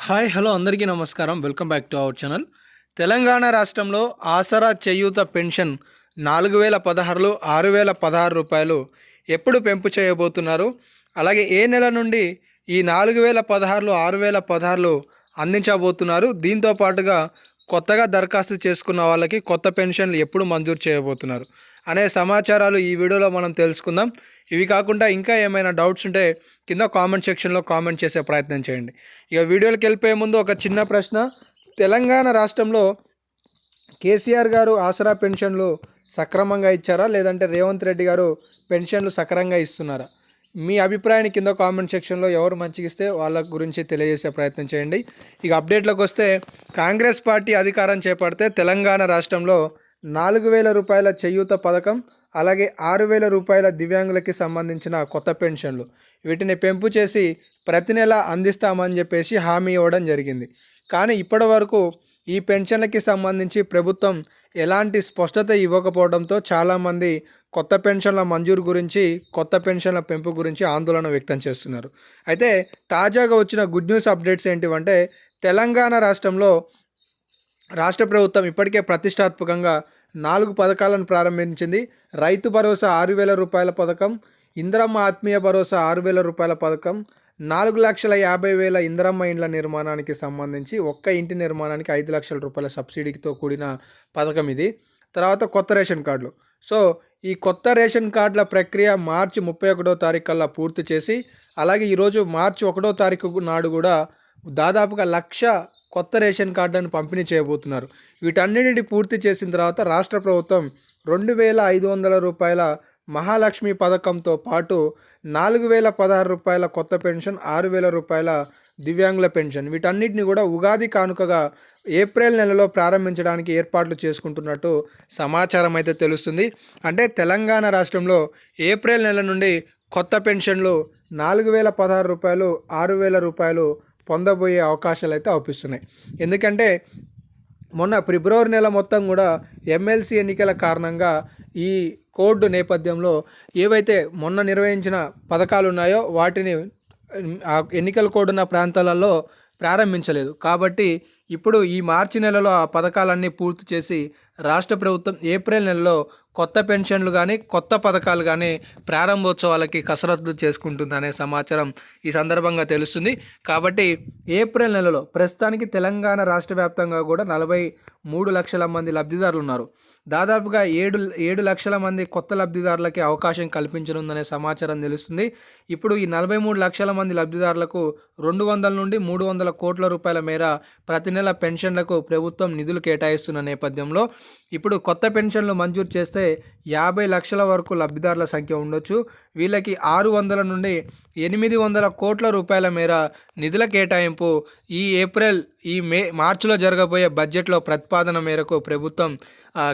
Hi hello అందరికీ నమస్కారం. Welcome back to our channel. Telangana రాష్ట్రంలో ఆసరా చేయూత పెన్షన్ 4016 6016 ఎప్పుడు పెంపు చేయబోతున్నారు? అలాగే ఏ నెల నుండి ఈ 4016 6016 అందించబోతున్నారు? దీంతో పాటుగా కొత్తగా దరఖాస్తు చేసుకున్న వాళ్ళకి కొత్త పెన్షన్లు ఎప్పుడు మంజూరు చేయబోతున్నారు అనే సమాచారాలు ఈ వీడియోలో మనం తెలుసుకుందాం. ఇవి కాకుండా ఇంకా ఏమైనా డౌట్స్ ఉంటే కింద కామెంట్ సెక్షన్లో కామెంట్ చేసే ప్రయత్నం చేయండి. ఇక వీడియోకి వెళ్ళిపోయే ముందు ఒక చిన్న ప్రశ్న. తెలంగాణ రాష్ట్రంలో కేసీఆర్ గారు ఆసరా పెన్షన్లు సక్రమంగా ఇచ్చారా, లేదంటే రేవంత్ రెడ్డి గారు పెన్షన్లు సక్రమంగా ఇస్తున్నారా? మీ అభిప్రాయాన్ని కింద కామెంట్ సెక్షన్లో ఎవరు మంచిగా ఇస్తే వాళ్ళ గురించి తెలియజేసే ప్రయత్నం చేయండి. ఇక అప్డేట్లోకి వస్తే, కాంగ్రెస్ పార్టీ అధికారం చేపడితే తెలంగాణ రాష్ట్రంలో 4000 రూపాయల చేయూత పథకం, అలాగే 6000 రూపాయల దివ్యాంగులకి సంబంధించిన కొత్త పెన్షన్లు, వీటిని పెంపు చేసి ప్రతి నెల అందిస్తామని చెప్పేసి హామీ ఇవ్వడం జరిగింది. కానీ ఇప్పటి వరకు ఈ పెన్షన్లకి సంబంధించి ప్రభుత్వం ఎలాంటి స్పష్టత ఇవ్వకపోవడంతో చాలామంది కొత్త పెన్షన్ల మంజూరు గురించి, కొత్త పెన్షన్ల పెంపు గురించి ఆందోళన వ్యక్తం చేస్తున్నారు. అయితే తాజాగా వచ్చిన గుడ్ న్యూస్ అప్డేట్స్ ఏంటివంటే, తెలంగాణ రాష్ట్రంలో రాష్ట్ర ప్రభుత్వం ఇప్పటికే ప్రతిష్టాత్మకంగా 4 పథకాలను ప్రారంభించింది. రైతు భరోసా 6000 రూపాయల పథకం, ఇందిరమ్మ ఆత్మీయ భరోసా 6000 రూపాయల పథకం, 4,50,000 ఇందిరమ్మ ఇండ్ల నిర్మాణానికి సంబంధించి ఒక్క ఇంటి నిర్మాణానికి 5 లక్షల రూపాయల సబ్సిడీతో కూడిన పథకం ఇది. తర్వాత కొత్త రేషన్ కార్డులు. సో ఈ కొత్త రేషన్ కార్డుల ప్రక్రియ మార్చి 31వ తారీఖు కల్లా పూర్తి చేసి, అలాగే ఈరోజు మార్చి 1వ తారీఖు నాడు కూడా దాదాపుగా 1,00,000 కొత్త రేషన్ కార్డులను పంపిణీ చేయబోతున్నారు. వీటన్నిటిని పూర్తి చేసిన తర్వాత రాష్ట్ర ప్రభుత్వం 2,500 రూపాయల మహాలక్ష్మి పథకంతో పాటు 4,016 రూపాయల కొత్త పెన్షన్, 6,000 రూపాయల దివ్యాంగుల పెన్షన్, వీటన్నిటిని కూడా ఉగాది కానుకగా ఏప్రిల్ నెలలో ప్రారంభించడానికి ఏర్పాట్లు చేసుకుంటున్నట్టు సమాచారం అయితే తెలుస్తుంది. అంటే తెలంగాణ రాష్ట్రంలో ఏప్రిల్ నెల నుండి కొత్త పెన్షన్లు 4,016 రూపాయలు, 6,000 రూపాయలు పొందబోయే అవకాశాలు అయితే అవుపిస్తున్నాయి. ఎందుకంటే మొన్న ఫిబ్రవరి నెల మొత్తం కూడా ఎమ్మెల్సీ ఎన్నికల కారణంగా ఈ కోడ్ నేపథ్యంలో ఏవైతే మొన్న నిర్వహించిన పథకాలు ఉన్నాయో వాటిని ఆ ఎన్నికల కోడ్ ఉన్న ప్రాంతాలలో ప్రారంభించలేదు. కాబట్టి ఇప్పుడు ఈ మార్చి నెలలో ఆ పథకాలన్నీ పూర్తి చేసి రాష్ట్ర ప్రభుత్వం ఏప్రిల్ నెలలో కొత్త పెన్షన్లు కానీ కొత్త పథకాలు కానీ ప్రారంభోత్సవాలకి కసరత్తులు చేసుకుంటుందనే సమాచారం ఈ సందర్భంగా తెలుస్తుంది. కాబట్టి ఏప్రిల్ నెలలో ప్రస్తుతానికి తెలంగాణ రాష్ట్ర వ్యాప్తంగా కూడా 43 లక్షల మంది లబ్ధిదారులు ఉన్నారు. దాదాపుగా 7 లక్షల మంది కొత్త లబ్ధిదారులకి అవకాశం కల్పించనుందనే సమాచారం తెలుస్తుంది. ఇప్పుడు ఈ 43 లక్షల మంది లబ్ధిదారులకు 200 నుండి 300 కోట్ల రూపాయల మేర ప్రతి నెల పెన్షన్లకు ప్రభుత్వం నిధులు కేటాయిస్తున్న నేపథ్యంలో ఇప్పుడు కొత్త పెన్షన్లు మంజూరు చేస్తే 50 లక్షల వరకు లబ్ధిదారుల సంఖ్య ఉండొచ్చు. వీళ్ళకి 600 నుండి 800 కోట్ల రూపాయల మేర నిధుల కేటాయింపు ఈ మార్చిలో జరగబోయే బడ్జెట్లో ప్రతిపాదన మేరకు ప్రభుత్వం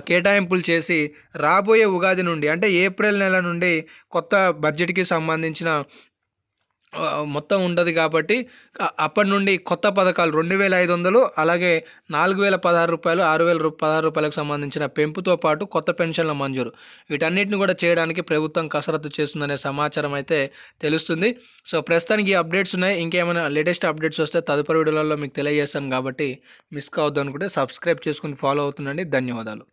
కేటాయింపులు చేసి రాబోయే ఉగాది నుండి, అంటే ఏప్రిల్ నెల నుండి కొత్త బడ్జెట్కి సంబంధించిన మొత్తం ఉండదు. కాబట్టి అప్పటి నుండి కొత్త పథకాలు 2,500, అలాగే 4,016 రూపాయలు, 6,016 రూపాయలకు సంబంధించిన పెంపుతో పాటు కొత్త పెన్షన్ల మంజూరు, వీటన్నిటిని కూడా చేయడానికి ప్రభుత్వం కసరత్తు చేస్తుందనే సమాచారం అయితే తెలుస్తుంది. సో ప్రస్తుతానికి ఈ అప్డేట్స్ ఉన్నాయి. ఇంకేమైనా లేటెస్ట్ అప్డేట్స్ వస్తే తదుపరి వీడియోలలో మీకు తెలియజేస్తాను. కాబట్టి మిస్ కావద్దు అనుకుంటే సబ్స్క్రైబ్ చేసుకుని ఫాలో అవుతుండండి. ధన్యవాదాలు.